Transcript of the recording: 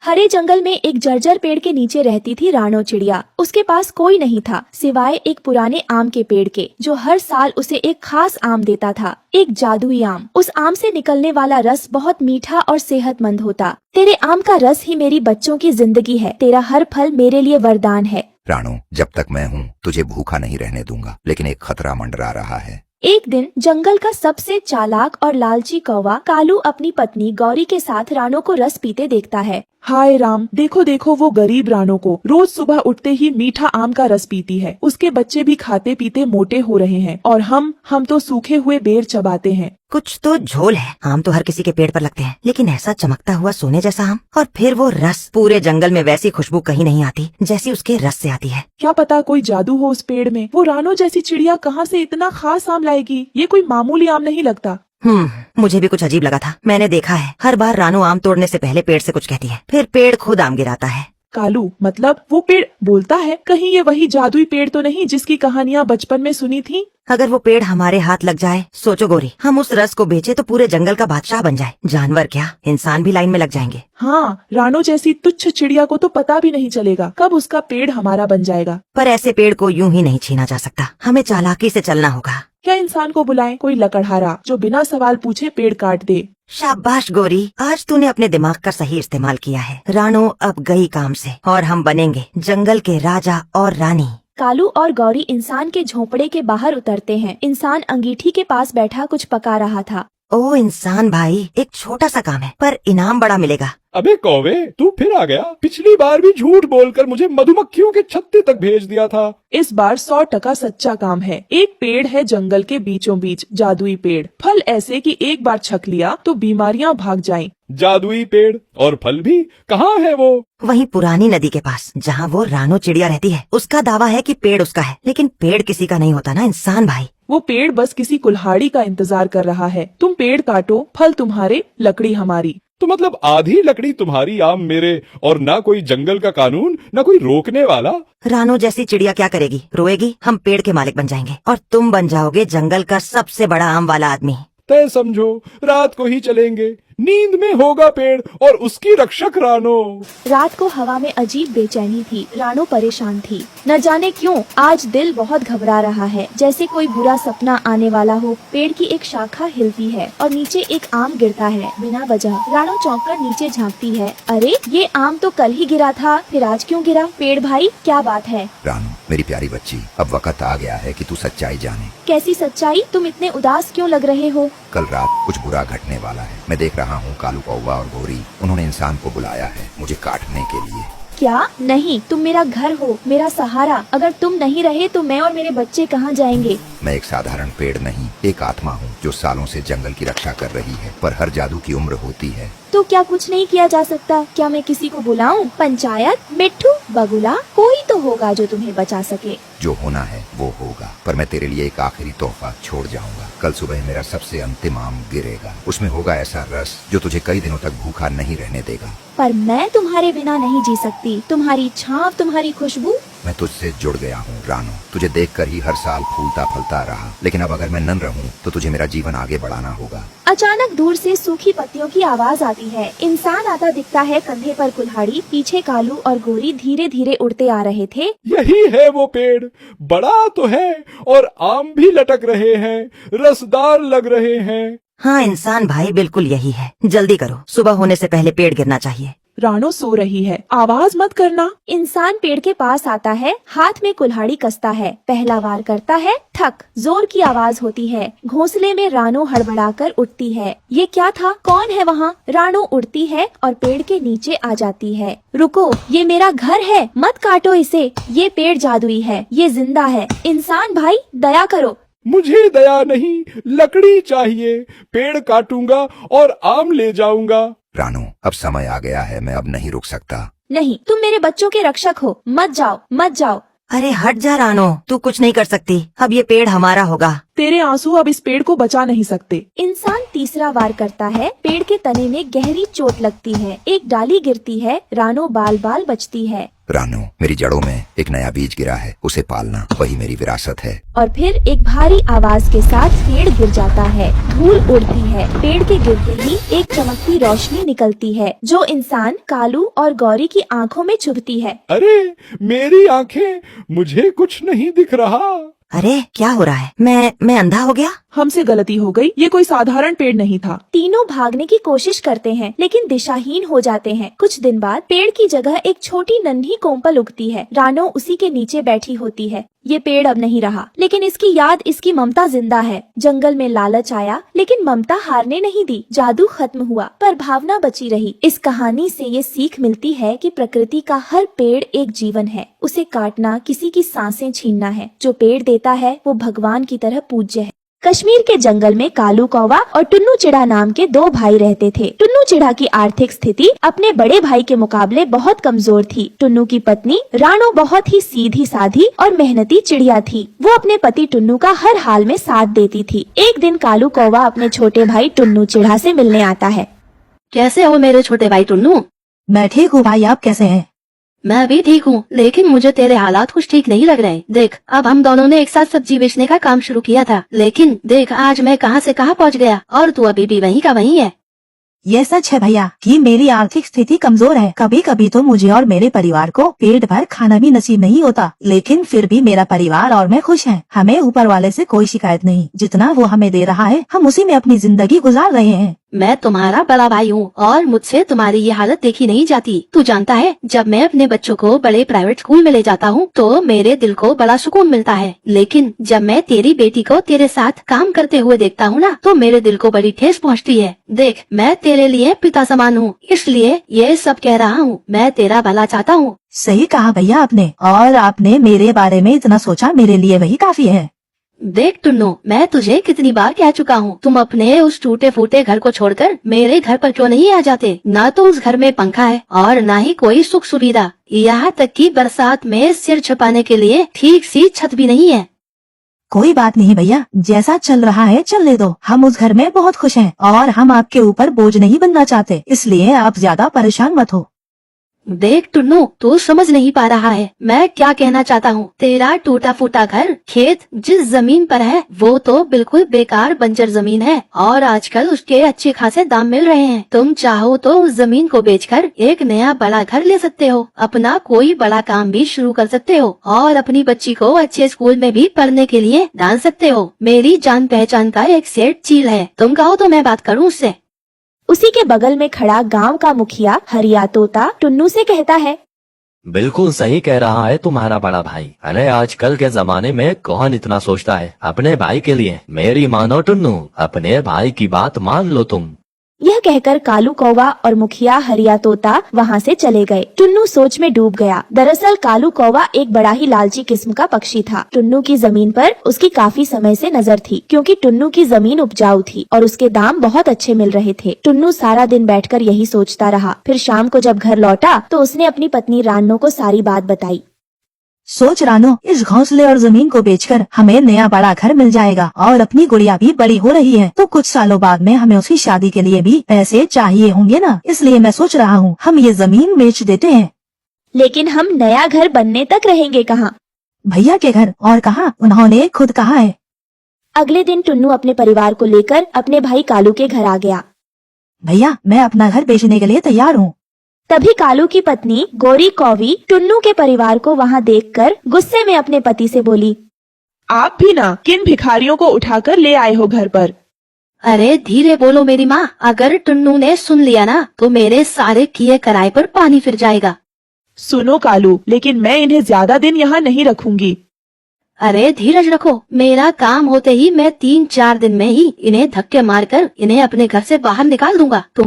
हरे जंगल में एक जर्जर पेड़ के नीचे रहती थी रानो चिड़िया। उसके पास कोई नहीं था सिवाय एक पुराने आम के पेड़ के, जो हर साल उसे एक खास आम देता था, एक जादुई आम। उस आम से निकलने वाला रस बहुत मीठा और सेहतमंद होता। तेरे आम का रस ही मेरी बच्चों की जिंदगी है, तेरा हर फल मेरे लिए वरदान है। रानो, जब तक मैं हूँ तुझे भूखा नहीं रहने दूंगा, लेकिन एक खतरा मंडरा रहा है। एक दिन जंगल का सबसे चालाक और लालची कौवा कालू अपनी पत्नी गौरी के साथ रानो को रस पीते देखता है। हाय राम, देखो देखो वो गरीब रानो को रोज सुबह उठते ही मीठा आम का रस पीती है। उसके बच्चे भी खाते पीते मोटे हो रहे हैं और हम तो सूखे हुए बेर चबाते हैं। कुछ तो झोल है। आम तो हर किसी के पेड़ पर लगते हैं, लेकिन ऐसा चमकता हुआ सोने जैसा आम, और फिर वो रस। पूरे जंगल में वैसी खुशबू कहीं नहीं आती जैसी उसके रस से आती है। क्या पता कोई जादू हो उस पेड़ में। वो रानो जैसी चिड़िया कहाँ से इतना खास आम लाएगी? ये कोई मामूली आम नहीं लगता। मुझे भी कुछ अजीब लगा था। मैंने देखा है हर बार रानो आम तोड़ने से पहले पेड़ से कुछ कहती है, फिर पेड़ खुद आम गिराता है। कालू, मतलब वो पेड़ बोलता है? कहीं ये वही जादुई पेड़ तो नहीं जिसकी कहानियाँ बचपन में सुनी थी? अगर वो पेड़ हमारे हाथ लग जाए, सोचो गौरी, हम उस रस को बेचे तो पूरे जंगल का बादशाह बन जाए। जानवर क्या, इंसान भी लाइन में लग जाएंगे। हाँ, रानो जैसी तुच्छ चिड़िया को तो पता भी नहीं चलेगा कब उसका पेड़ हमारा बन जाएगा। पर ऐसे पेड़ को यूं ही नहीं छीना जा सकता, हमें चालाकी से चलना होगा। क्या इंसान को बुलाएं? कोई लकड़हारा जो बिना सवाल पूछे पेड़ काट दे। शाबाश गौरी, आज तूने अपने दिमाग का सही इस्तेमाल किया है। रानो अब गई काम से और हम बनेंगे जंगल के राजा और रानी। कालू और गौरी इंसान के झोंपड़े के बाहर उतरते हैं। इंसान अंगीठी के पास बैठा कुछ पका रहा था। ओ इंसान भाई, एक छोटा सा काम है पर इनाम बड़ा मिलेगा। अबे कौवे, तू फिर आ गया। पिछली बार भी झूठ बोलकर मुझे मधुमक्खियों के छत्ते तक भेज दिया था। इस बार 100% सच्चा काम है। एक पेड़ है जंगल के बीचों बीच, जादुई पेड़। फल ऐसे कि एक बार छक लिया तो बीमारियां भाग जाएं। जादुई पेड़ और फल भी? कहाँ है वो? वहीं पुरानी नदी के पास, जहाँ वो रानो चिड़िया रहती है। उसका दावा है कि पेड़ उसका है, लेकिन पेड़ किसी का नहीं होता ना इंसान भाई। वो पेड़ बस किसी कुल्हाड़ी का इंतजार कर रहा है। तुम पेड़ काटो, फल तुम्हारे, लकड़ी हमारी। तो मतलब आधी लकड़ी तुम्हारी, आम मेरे, और ना कोई जंगल का कानून, ना कोई रोकने वाला। रानो जैसी चिड़िया क्या करेगी? रोएगी। हम पेड़ के मालिक बन जाएंगे और तुम बन जाओगे जंगल का सबसे बड़ा आम वाला आदमी। तय समझो, रात को ही चलेंगे। नींद में होगा पेड़ और उसकी रक्षक रानो। रात को हवा में अजीब बेचैनी थी। रानो परेशान थी। न जाने क्यों आज दिल बहुत घबरा रहा है, जैसे कोई बुरा सपना आने वाला हो। पेड़ की एक शाखा हिलती है और नीचे एक आम गिरता है बिना वजह। रानो चौंक कर नीचे झांकती है। अरे, ये आम तो कल ही गिरा था, फिर आज क्यों गिरा? पेड़ भाई, क्या बात है? रानो मेरी प्यारी बच्ची, अब वक्त आ गया है कि तू सच्चाई जाने। कैसी सच्चाई? तुम इतने उदास क्यों लग रहे हो? कल रात कुछ बुरा घटने वाला है। मैं देख रहा हूँ कालू कौवा और गौरी, उन्होंने इंसान को बुलाया है मुझे काटने के लिए। क्या? नहीं, तुम मेरा घर हो, मेरा सहारा। अगर तुम नहीं रहे तो मैं और मेरे बच्चे कहाँ जाएंगे? मैं एक साधारण पेड़ नहीं, एक आत्मा हूँ जो सालों से जंगल की रक्षा कर रही है। पर हर जादू की उम्र होती है। तो क्या कुछ नहीं किया जा सकता? क्या मैं किसी को बुलाऊं? पंचायत, मिट्ठू, बगुला, कोई तो होगा जो तुम्हें बचा सके। जो होना है वो होगा, पर मैं तेरे लिए एक आखिरी तोहफा छोड़ जाऊंगा। कल सुबह मेरा सबसे अंतिम आम गिरेगा। उसमें होगा ऐसा रस जो तुझे कई दिनों तक भूखा नहीं रहने देगा। पर मैं तुम्हारे बिना नहीं जी सकती। तुम्हारी छांव, तुम्हारी खुशबू। मैं तुझसे जुड़ गया हूँ रानो। तुझे देखकर ही हर साल फूलता फलता रहा, लेकिन अब अगर मैं नन रहूँ तो तुझे मेरा जीवन आगे बढ़ाना होगा। अचानक दूर से सूखी पत्तियों की आवाज आती है। इंसान आता दिखता है, कंधे पर कुल्हाड़ी। पीछे कालू और गोरी धीरे धीरे उड़ते आ रहे थे। यही है वो पेड़, बड़ा तो है और आम भी लटक रहे हैं, रसदार लग रहे हैं। हाँ इंसान भाई, बिल्कुल यही है। जल्दी करो, सुबह होने से पहले पेड़ गिरना चाहिए। रानो सो रही है, आवाज मत करना। इंसान पेड़ के पास आता है, हाथ में कुल्हाड़ी कसता है। पहला वार करता है, ठक, जोर की आवाज होती है। घोंसले में रानो हड़बड़ाकर उठती है। ये क्या था? कौन है वहाँ? रानो उड़ती है और पेड़ के नीचे आ जाती है। रुको, ये मेरा घर है, मत काटो इसे। ये पेड़ जादुई है, ये जिंदा है। इंसान भाई, दया करो। मुझे दया नहीं, लकड़ी चाहिए। पेड़ काटूंगा और आम ले जाऊंगा। रानो अब समय आ गया है, मैं अब नहीं रुक सकता। नहीं, तुम मेरे बच्चों के रक्षक हो, मत जाओ, मत जाओ। अरे हट जा रानो, तू कुछ नहीं कर सकती। अब ये पेड़ हमारा होगा। तेरे आंसू अब इस पेड़ को बचा नहीं सकते। इंसान तीसरा वार करता है, पेड़ के तने में गहरी चोट लगती है, एक डाली गिरती है, रानो बाल बाल बचती है। रानो, मेरी जड़ों में एक नया बीज गिरा है, उसे पालना वही मेरी विरासत है। और फिर एक भारी आवाज के साथ पेड़ गिर जाता है, धूल उड़ती है, पेड़ के गिरते ही एक चमकती रोशनी निकलती है जो इंसान कालू और गौरी की आंखों में चुभती है। अरे मेरी आंखें, मुझे कुछ नहीं दिख रहा। अरे क्या हो रहा है? मैं अंधा हो गया? हमसे गलती हो गई, ये कोई साधारण पेड़ नहीं था। तीनों भागने की कोशिश करते हैं लेकिन दिशाहीन हो जाते हैं। कुछ दिन बाद पेड़ की जगह एक छोटी नन्ही कोम्पल उगती है। रानो उसी के नीचे बैठी होती है। ये पेड़ अब नहीं रहा, लेकिन इसकी याद, इसकी ममता जिंदा है। जंगल में लालच आया लेकिन ममता हारने नहीं दी। जादू खत्म हुआ पर भावना बची रही। इस कहानी से ये सीख मिलती है कि प्रकृति का हर पेड़ एक जीवन है। उसे काटना किसी की सांसें छीनना है। जो पेड़ देता है वो भगवान की तरह पूज्य है। कश्मीर के जंगल में कालू कौवा और टुन्नू चिड़ा नाम के दो भाई रहते थे। टुन्नू चिड़ा की आर्थिक स्थिति अपने बड़े भाई के मुकाबले बहुत कमजोर थी। टुन्नू की पत्नी रानो बहुत ही सीधी साधी और मेहनती चिड़िया थी। वो अपने पति टुन्नू का हर हाल में साथ देती थी। एक दिन कालू कौवा अपने छोटे भाई टुन्नू चिड़ा से मिलने आता है। कैसे हो मेरे छोटे भाई टुन्नू? मैं ठीक हूँ भाई, आप कैसे हैं? मैं भी ठीक हूँ, लेकिन मुझे तेरे हालात कुछ ठीक नहीं लग रहे। देख, अब हम दोनों ने एक साथ सब्जी बेचने का काम शुरू किया था, लेकिन देख आज मैं कहाँ से कहाँ पहुँच गया और तू अभी भी वहीं का वहीं है। ये सच है भैया कि मेरी आर्थिक स्थिति कमजोर है। कभी कभी तो मुझे और मेरे परिवार को पेट भर खाना भी नसीब नहीं होता, लेकिन फिर भी मेरा परिवार और मैं खुश हैं। हमें ऊपर वाले से कोई शिकायत नहीं। जितना वो हमें दे रहा है हम उसी में अपनी जिंदगी गुजार रहे हैं। मैं तुम्हारा बड़ा भाई हूँ और मुझसे तुम्हारी ये हालत देखी नहीं जाती। तू जानता है, जब मैं अपने बच्चों को बड़े प्राइवेट स्कूल में ले जाता हूँ तो मेरे दिल को बड़ा सुकून मिलता है, लेकिन जब मैं तेरी बेटी को तेरे साथ काम करते हुए देखता हूँ ना, तो मेरे दिल को बड़ी ठेस पहुँचती है। देख, मैं तेरे लिए पिता समान हूँ, इसलिए ये सब कह रहा हूँ। मैं तेरा भला चाहता हूँ। सही कहा भैया आपने, और आपने मेरे बारे में इतना सोचा, मेरे लिए वही काफी है। देख टुन्नू, मैं तुझे कितनी बार कह चुका हूँ, तुम अपने उस टूटे फूटे घर को छोड़कर मेरे घर पर क्यों नहीं आ जाते। ना तो उस घर में पंखा है और ना ही कोई सुख सुविधा, यहाँ तक कि बरसात में सिर छुपाने के लिए ठीक सी छत भी नहीं है। कोई बात नहीं भैया, जैसा चल रहा है चलने दो। हम उस घर में बहुत खुश हैं और हम आपके ऊपर बोझ नहीं बनना चाहते, इसलिए आप ज्यादा परेशान मत हो। देख टुन्नू, तू समझ नहीं पा रहा है मैं क्या कहना चाहता हूँ। तेरा टूटा फूटा घर, खेत जिस जमीन पर है वो तो बिल्कुल बेकार बंजर जमीन है और आजकल उसके अच्छे खासे दाम मिल रहे हैं। तुम चाहो तो उस जमीन को बेचकर एक नया बड़ा घर ले सकते हो, अपना कोई बड़ा काम भी शुरू कर सकते हो और अपनी बच्ची को अच्छे स्कूल में भी पढ़ने के लिए डाल सकते हो। मेरी जान पहचान का एक सेठ चील है, तुम कहो तो मैं बात करूँ उससे। उसी के बगल में खड़ा गांव का मुखिया हरिया तोता टुन्नू से कहता है, बिल्कुल सही कह रहा है तुम्हारा बड़ा भाई। अरे आजकल के जमाने में कौन इतना सोचता है अपने भाई के लिए। मेरी मानो टुन्नू, अपने भाई की बात मान लो तुम। यह कहकर कालू कौवा और मुखिया हरिया तोता वहाँ से चले गए। टुन्नू सोच में डूब गया। दरअसल कालू कौवा एक बड़ा ही लालची किस्म का पक्षी था। टुन्नू की जमीन पर उसकी काफी समय से नजर थी, क्योंकि टुन्नू की जमीन उपजाऊ थी और उसके दाम बहुत अच्छे मिल रहे थे। टुन्नू सारा दिन बैठकर यही सोचता रहा। फिर शाम को जब घर लौटा तो उसने अपनी पत्नी रानो को सारी बात बताई। सोच रानो, इस घोंसले और जमीन को बेचकर हमें नया बड़ा घर मिल जाएगा और अपनी गुड़िया भी बड़ी हो रही है, तो कुछ सालों बाद में हमें उसकी शादी के लिए भी पैसे चाहिए होंगे ना। इसलिए मैं सोच रहा हूँ हम ये जमीन बेच देते हैं। लेकिन हम नया घर बनने तक रहेंगे कहाँ? भैया के घर, और कहाँ, उन्होंने खुद कहा है। अगले दिन टुन्नू अपने परिवार को लेकर अपने भाई कालू के घर आ गया। भैया, मैं अपना घर बेचने के लिए तैयार हूँ। तभी कालू की पत्नी गोरी कौवी टुन्नू के परिवार को वहाँ देखकर गुस्से में अपने पति से बोली, आप भी ना किन भिखारियों को उठाकर ले आए हो घर पर। अरे धीरे बोलो मेरी माँ, अगर टुन्नू ने सुन लिया ना तो मेरे सारे किए कराए पर पानी फिर जाएगा। सुनो कालू, लेकिन मैं इन्हें ज्यादा दिन यहाँ नहीं रखूंगी। अरे धीरज रखो, मेरा काम होते ही मैं 3-4 दिन में ही इन्हें धक्के मारकर इन्हें अपने घर से बाहर निकाल दूंगा। तुम